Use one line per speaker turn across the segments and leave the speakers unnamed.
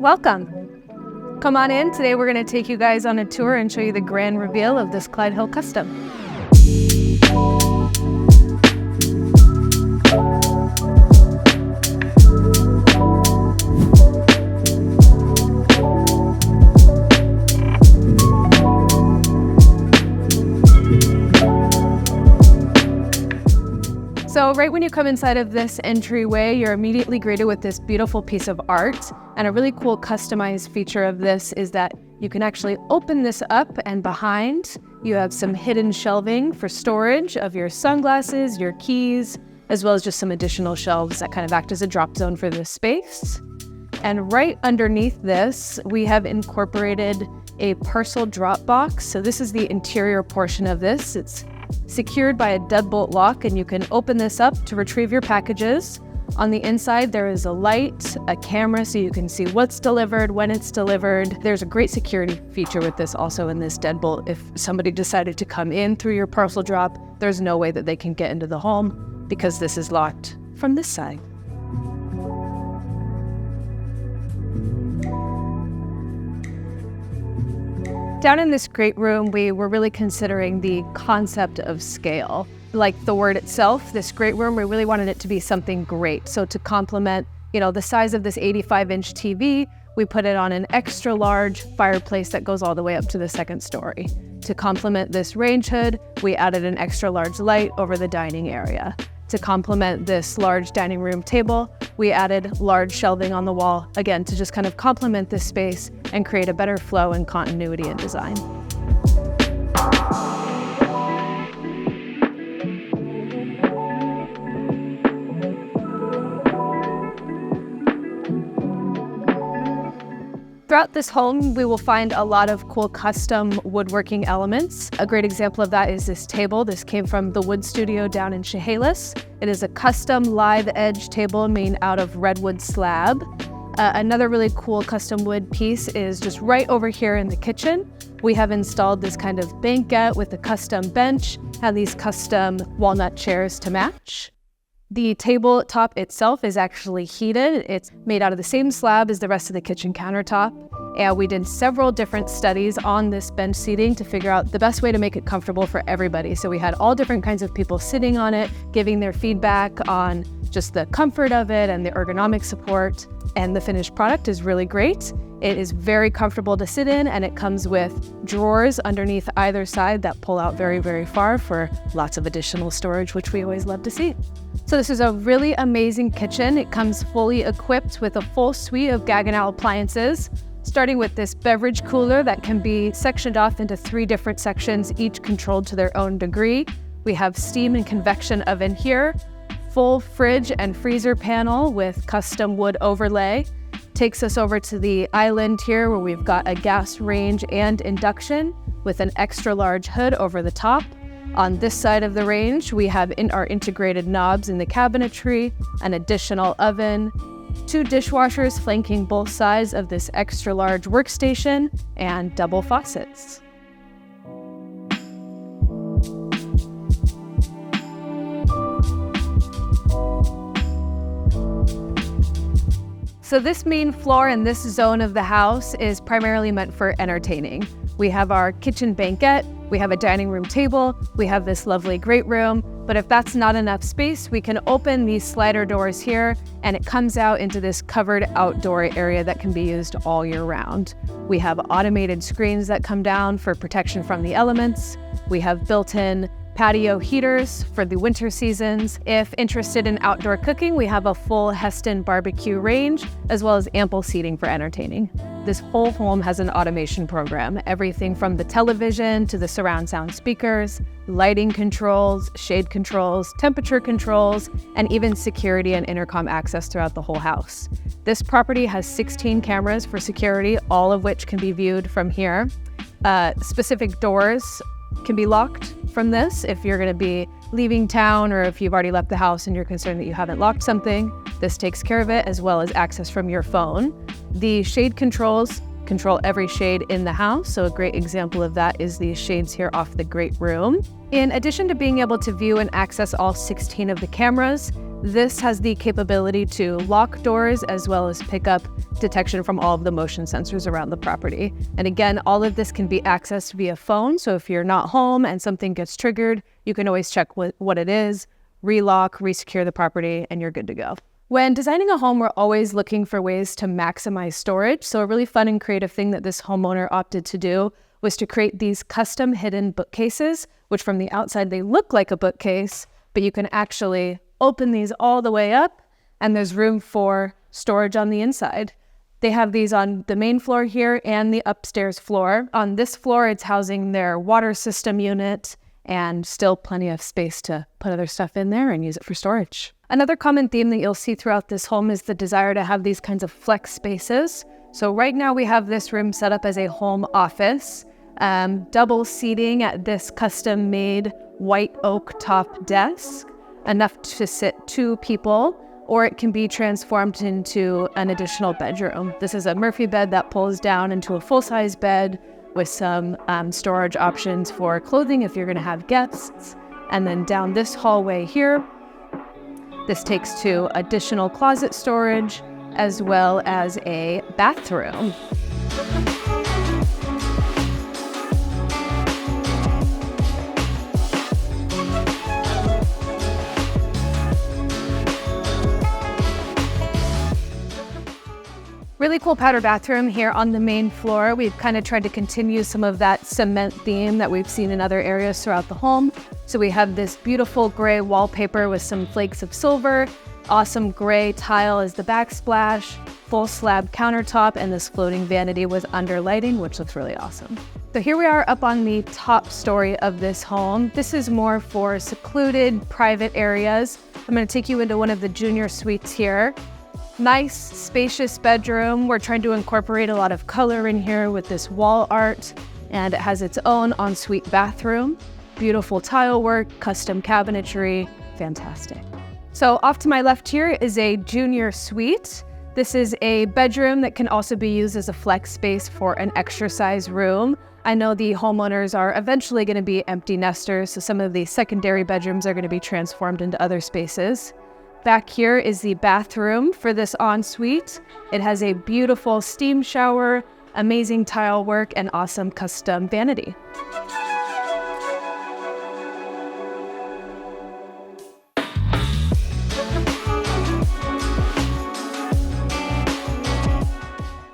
Welcome. Come on in. Today we're going to take you guys on a tour and show you the grand reveal of this Clyde Hill Custom. So right when you come inside of this entryway, you're immediately greeted with this beautiful piece of art. And a really cool customized feature of this is that you can actually open this up, and behind you have some hidden shelving for storage of your sunglasses, your keys, as well as just some additional shelves that kind of act as a drop zone for this space. And right underneath this, we have incorporated a parcel drop box. So this is the interior portion of this. It's secured by a deadbolt lock, and you can open this up to retrieve your packages. On the inside, there is a light, a camera, so you can see what's delivered, when it's delivered. There's a great security feature with this also in this deadbolt. If somebody decided to come in through your parcel drop, there's no way that they can get into the home because this is locked from this side. Down in this great room, we were really considering the concept of scale. Like the word itself, this great room, we really wanted it to be something great. So to complement, the size of this 85-inch TV, we put it on an extra large fireplace that goes all the way up to the second story. To complement this range hood, we added an extra large light over the dining area. To complement this large dining room table, we added large shelving on the wall, again, to just kind of complement this space and create a better flow and continuity in design. Throughout this home, we will find a lot of cool custom woodworking elements. A great example of that is this table. This came from the Wood Studio down in Chehalis. It is a custom live edge table made out of redwood slab. Another really cool custom wood piece is just right over here in the kitchen. We have installed this kind of banquette with a custom bench and these custom walnut chairs to match. The tabletop itself is actually heated. It's made out of the same slab as the rest of the kitchen countertop. And we did several different studies on this bench seating to figure out the best way to make it comfortable for everybody. So we had all different kinds of people sitting on it, giving their feedback on just the comfort of it and the ergonomic support. And the finished product is really great. It is very comfortable to sit in, and it comes with drawers underneath either side that pull out very, very far for lots of additional storage, which we always love to see. So this is a really amazing kitchen. It comes fully equipped with a full suite of Gaggenau appliances, starting with this beverage cooler that can be sectioned off into 3 different sections, each controlled to their own degree. We have steam and convection oven here, full fridge and freezer panel with custom wood overlay. Takes us over to the island here where we've got a gas range and induction with an extra large hood over the top. On this side of the range, we have our integrated knobs in the cabinetry, an additional oven, 2 dishwashers flanking both sides of this extra large workstation, and double faucets. So this main floor in this zone of the house is primarily meant for entertaining. We have our kitchen banquette, we have a dining room table, we have this lovely great room, but if that's not enough space, we can open these slider doors here and it comes out into this covered outdoor area that can be used all year round. We have automated screens that come down for protection from the elements. We have built-in patio heaters for the winter seasons. If interested in outdoor cooking, we have a full Heston barbecue range, as well as ample seating for entertaining. This whole home has an automation program, everything from the television to the surround sound speakers, lighting controls, shade controls, temperature controls, and even security and intercom access throughout the whole house. This property has 16 cameras for security, all of which can be viewed from here. Specific doors can be locked from this if you're going to be leaving town or if you've already left the house and you're concerned that you haven't locked something. This takes care of it, as well as access from your phone. The shade controls control every shade in the house, so a great example of that is these shades here off the great room. In addition to being able to view and access all 16 of the cameras, This has the capability to lock doors as well as pick up detection from all of the motion sensors around the property. And again, all of this can be accessed via phone. So if you're not home and something gets triggered, you can always check what it is, relock, resecure the property, and you're good to go. When designing a home, we're always looking for ways to maximize storage. So a really fun and creative thing that this homeowner opted to do was to create these custom hidden bookcases, which from the outside, they look like a bookcase, but you can actually open these all the way up and there's room for storage on the inside. They have these on the main floor here and the upstairs floor. On this floor, it's housing their water system unit and still plenty of space to put other stuff in there and use it for storage. Another common theme that you'll see throughout this home is the desire to have these kinds of flex spaces. So right now we have this room set up as a home office, double seating at this custom-made white oak top desk, enough to sit 2 people, or it can be transformed into an additional bedroom. This is a Murphy bed that pulls down into a full-size bed with some storage options for clothing if you're gonna have guests. And then down this hallway here, this takes to additional closet storage as well as a bathroom. Really cool powder bathroom here on the main floor. We've kind of tried to continue some of that cement theme that we've seen in other areas throughout the home. So we have this beautiful gray wallpaper with some flakes of silver, awesome gray tile as the backsplash, full slab countertop, and this floating vanity with under lighting, which looks really awesome. So here we are up on the top story of this home. This is more for secluded private areas. I'm going to take you into one of the junior suites here. Nice, spacious bedroom. We're trying to incorporate a lot of color in here with this wall art, and it has its own ensuite bathroom. Beautiful tile work, custom cabinetry, fantastic. So off to my left here is a junior suite. This is a bedroom that can also be used as a flex space for an exercise room. I know the homeowners are eventually going to be empty nesters, so some of the secondary bedrooms are going to be transformed into other spaces. Back here is the bathroom for this ensuite. It has a beautiful steam shower, amazing tile work, and awesome custom vanity.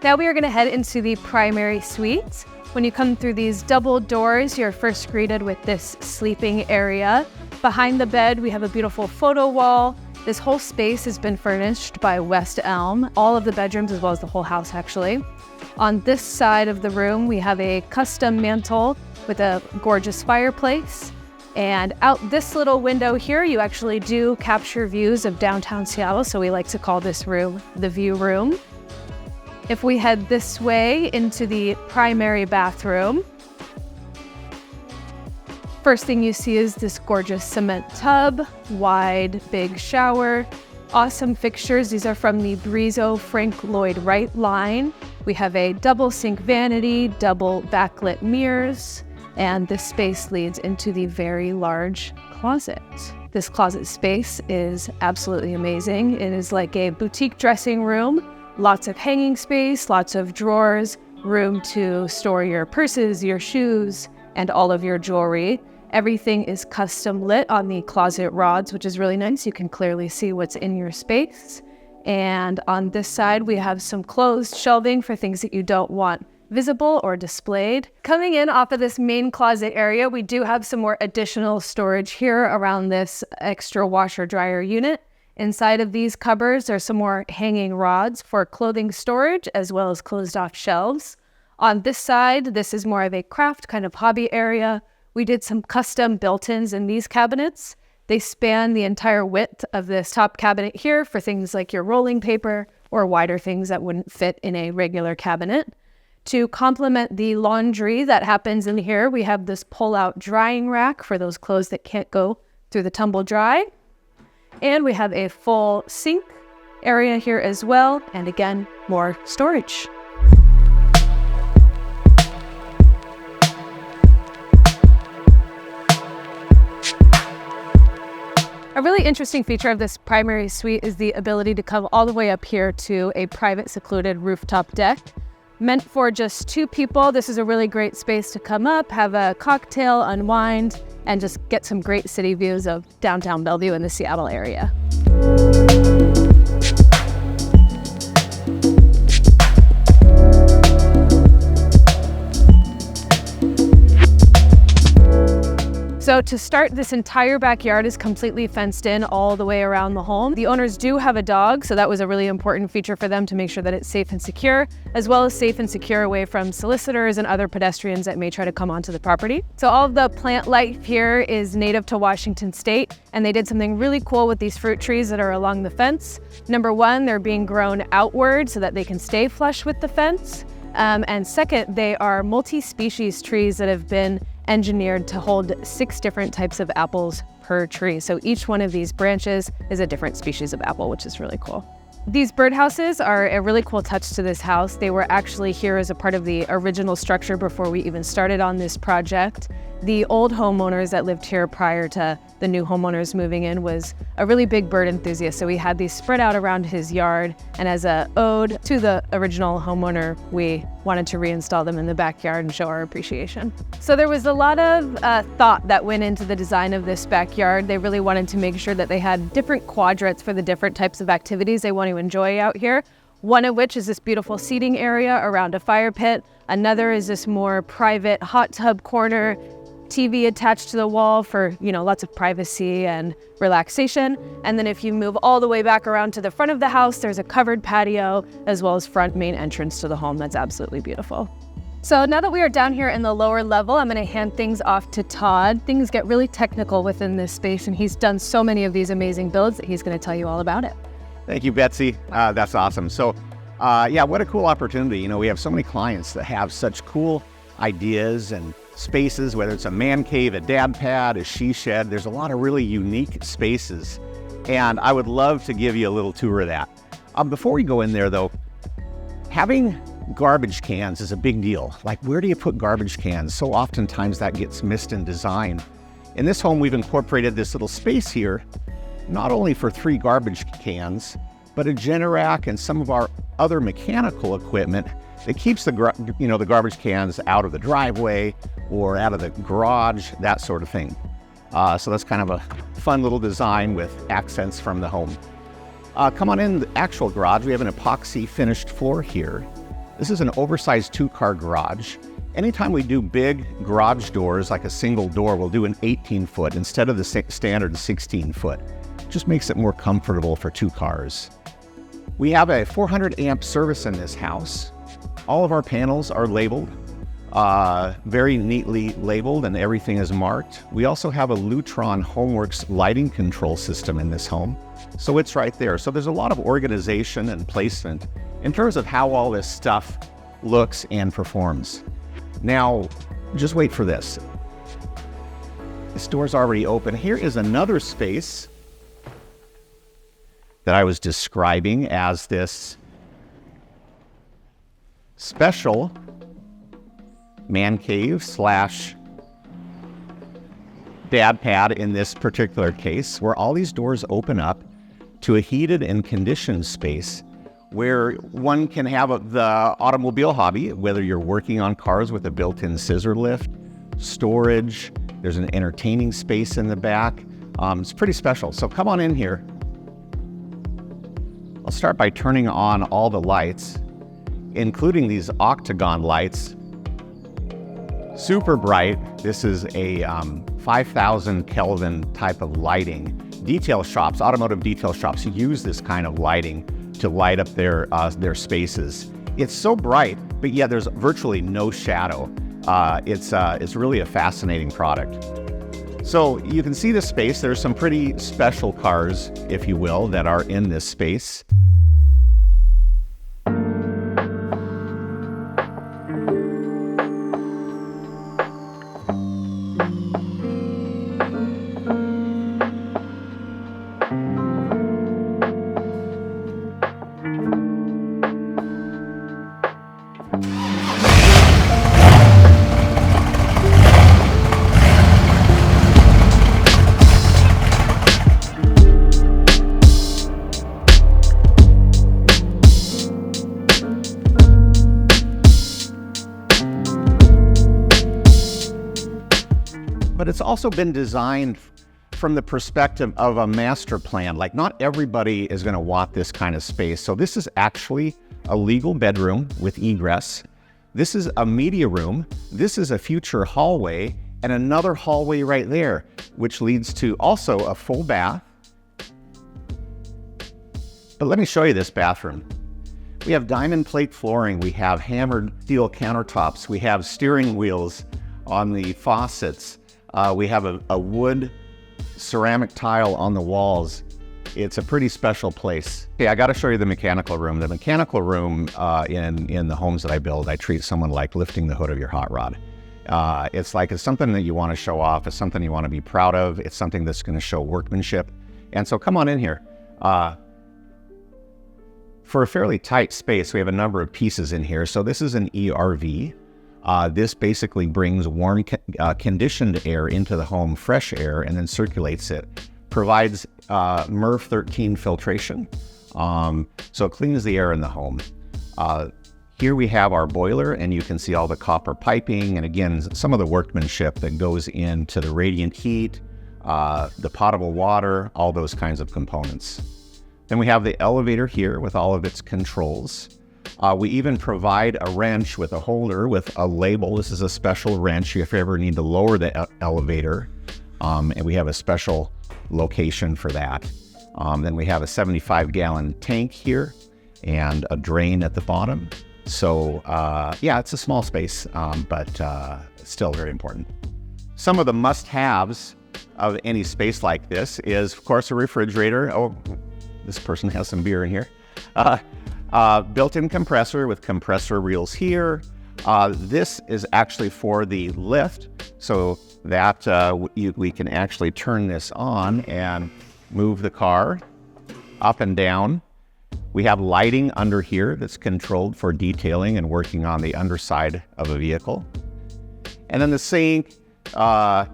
Now we are going to head into the primary suite. When you come through these double doors, you're first greeted with this sleeping area. Behind the bed, we have a beautiful photo wall. This whole space has been furnished by West Elm, all of the bedrooms as well as the whole house actually. On this side of the room, we have a custom mantle with a gorgeous fireplace. And out this little window here, you actually do capture views of downtown Seattle, so we like to call this room the view room. If we head this way into the primary bathroom, first thing you see is this gorgeous cement tub, wide, big shower, awesome fixtures. These are from the Brizo Frank Lloyd Wright line. We have a double sink vanity, double backlit mirrors, and this space leads into the very large closet. This closet space is absolutely amazing. It is like a boutique dressing room, lots of hanging space, lots of drawers, room to store your purses, your shoes, and all of your jewelry. Everything is custom lit on the closet rods, which is really nice. You can clearly see what's in your space. And on this side, we have some closed shelving for things that you don't want visible or displayed. Coming in off of this main closet area, we do have some more additional storage here around this extra washer dryer unit. Inside of these cupboards are some more hanging rods for clothing storage as well as closed off shelves. On this side, this is more of a craft kind of hobby area. We did some custom built-ins in these cabinets. They span the entire width of this top cabinet here for things like your rolling paper or wider things that wouldn't fit in a regular cabinet. To complement the laundry that happens in here, we have this pull-out drying rack for those clothes that can't go through the tumble dry. And we have a full sink area here as well. And again, more storage. A really interesting feature of this primary suite is the ability to come all the way up here to a private secluded rooftop deck. Meant for just 2 people, this is a really great space to come up, have a cocktail, unwind, and just get some great city views of downtown Bellevue in the Seattle area. So to start, this entire backyard is completely fenced in all the way around the home. The owners do have a dog, so that was a really important feature for them to make sure that it's safe and secure, as well as safe and secure away from solicitors and other pedestrians that may try to come onto the property. So all of the plant life here is native to Washington State, and they did something really cool with these fruit trees that are along the fence. Number one, they're being grown outward so that they can stay flush with the fence. And second, they are multi-species trees that have been engineered to hold 6 different types of apples per tree. So each one of these branches is a different species of apple, which is really cool. These birdhouses are a really cool touch to this house. They were actually here as a part of the original structure before we even started on this project. The old homeowners that lived here prior to the new homeowners moving in was a really big bird enthusiast. So we had these spread out around his yard, and as an ode to the original homeowner, we wanted to reinstall them in the backyard and show our appreciation. So there was a lot of thought that went into the design of this backyard. They really wanted to make sure that they had different quadrants for the different types of activities they want to enjoy out here. One of which is this beautiful seating area around a fire pit. Another is this more private hot tub corner, TV attached to the wall for, lots of privacy and relaxation. And then if you move all the way back around to the front of the house, there's a covered patio as well as front main entrance to the home. That's absolutely beautiful. So now that we are down here in the lower level, I'm going to hand things off to Todd. Things get really technical within this space, and he's done so many of these amazing builds that he's going to tell you all about it.
Thank you, Betsy. That's awesome. So, what a cool opportunity. We have so many clients that have such cool ideas and spaces, whether it's a man cave, a dad pad, a she shed. There's a lot of really unique spaces, and I would love to give you a little tour of that. Before we go in there, though, having garbage cans is a big deal. Like, where do you put garbage cans? So oftentimes that gets missed in design. In this home, we've incorporated this little space here, not only for 3 garbage cans, but a Generac and some of our other mechanical equipment that keeps the garbage cans out of the driveway or out of the garage, that sort of thing. So that's kind of a fun little design with accents from the home. Come on in the actual garage. We have an epoxy finished floor here. This is an oversized 2-car garage. Anytime we do big garage doors, like a single door, we'll do an 18-foot instead of the standard 16-foot. Just makes it more comfortable for 2 cars. We have a 400 amp service in this house. All of our panels are labeled, very neatly labeled, and everything is marked. We also have a Lutron Homeworks lighting control system in this home, so it's right there. So there's a lot of organization and placement in terms of how all this stuff looks and performs. Now, just wait for this. This door's already open. Here is another space that I was describing as this special man cave slash dad pad in this particular case, where all these doors open up to a heated and conditioned space where one can have the automobile hobby, whether you're working on cars with a built-in scissor lift, storage, there's an entertaining space in the back. It's pretty special. So come on in here. I'll start by turning on all the lights, including these octagon lights. Super bright. This is a 5,000 Kelvin type of lighting. Detail shops, automotive detail shops use this kind of lighting to light up their spaces. It's so bright, but yet there's virtually no shadow. It's really a fascinating product. So you can see this space. There's some pretty special cars, if you will, that are in this space. but it's also been designed from the perspective of a master plan. Like, not everybody is going to want this kind of space. So this is actually a legal bedroom with egress. This is a media room. This is a future hallway, and another hallway right there, which leads to also a full bath. But let me show you this bathroom. We have diamond plate flooring. We have hammered steel countertops. We have steering wheels on the faucets. We have a wood ceramic tile on the walls. It's a pretty special place. Okay, I got to show you the mechanical room. The mechanical room in the homes that I build, I treat someone like lifting the hood of your hot rod. It's something that you want to show off. It's something you want to be proud of. It's something that's going to show workmanship. And so come on in here. For a fairly tight space, we have a number of pieces in here. So this is an ERV. This basically brings warm, conditioned air into the home, fresh air, and then circulates it. Provides MERV 13 filtration, so it cleans the air in the home. Here we have our boiler, and you can see all the copper piping, and again, some of the workmanship that goes into the radiant heat, the potable water, all those kinds of components. Then we have the elevator here with all of its controls. We even provide a wrench with a holder with a label. This is a special wrench if you ever need to lower the elevator, and we have a special location for that. Then we have a 75-gallon tank here and a drain at the bottom. So yeah, it's a small space, but still very important. Some of the must-haves of any space like this is, of course, a refrigerator. Oh, this person has some beer in here. Built-in compressor with compressor reels here. This is actually for the lift, so that we can actually turn this on and move the car up and down. We have lighting under here that's controlled for detailing and working on the underside of a vehicle. And then the sink, the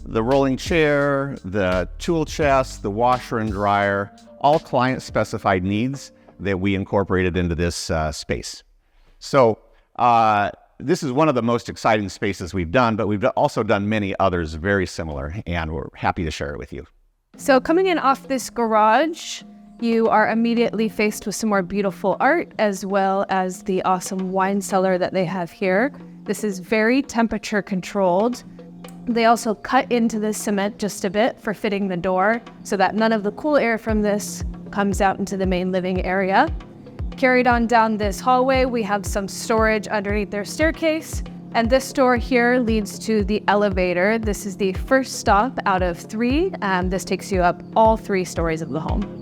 rolling chair, the tool chest, the washer and dryer, all client-specified needs that we incorporated into this space. So this is one of the most exciting spaces we've done, but we've also done many others very similar, and we're happy to share it with you.
So coming in off this garage, you are immediately faced with some more beautiful art, as well as the awesome wine cellar that they have here. This is very temperature controlled. They also cut into the cement just a bit for fitting the door so that none of the cool air from this comes out into the main living area. Carried on down this hallway, we have some storage underneath their staircase, and this door here leads to the elevator. This is the first stop out of 3. This takes you up all 3 stories of the home.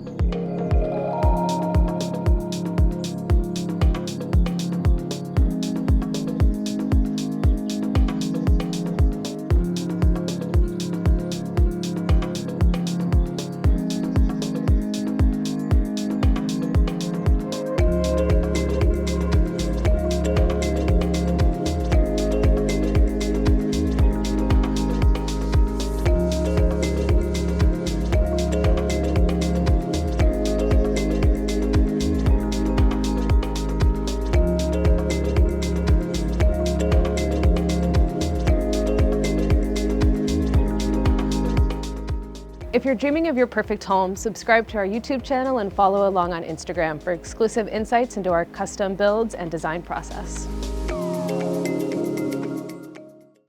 If you're dreaming of your perfect home, subscribe to our YouTube channel and follow along on Instagram for exclusive insights into our custom builds and design process.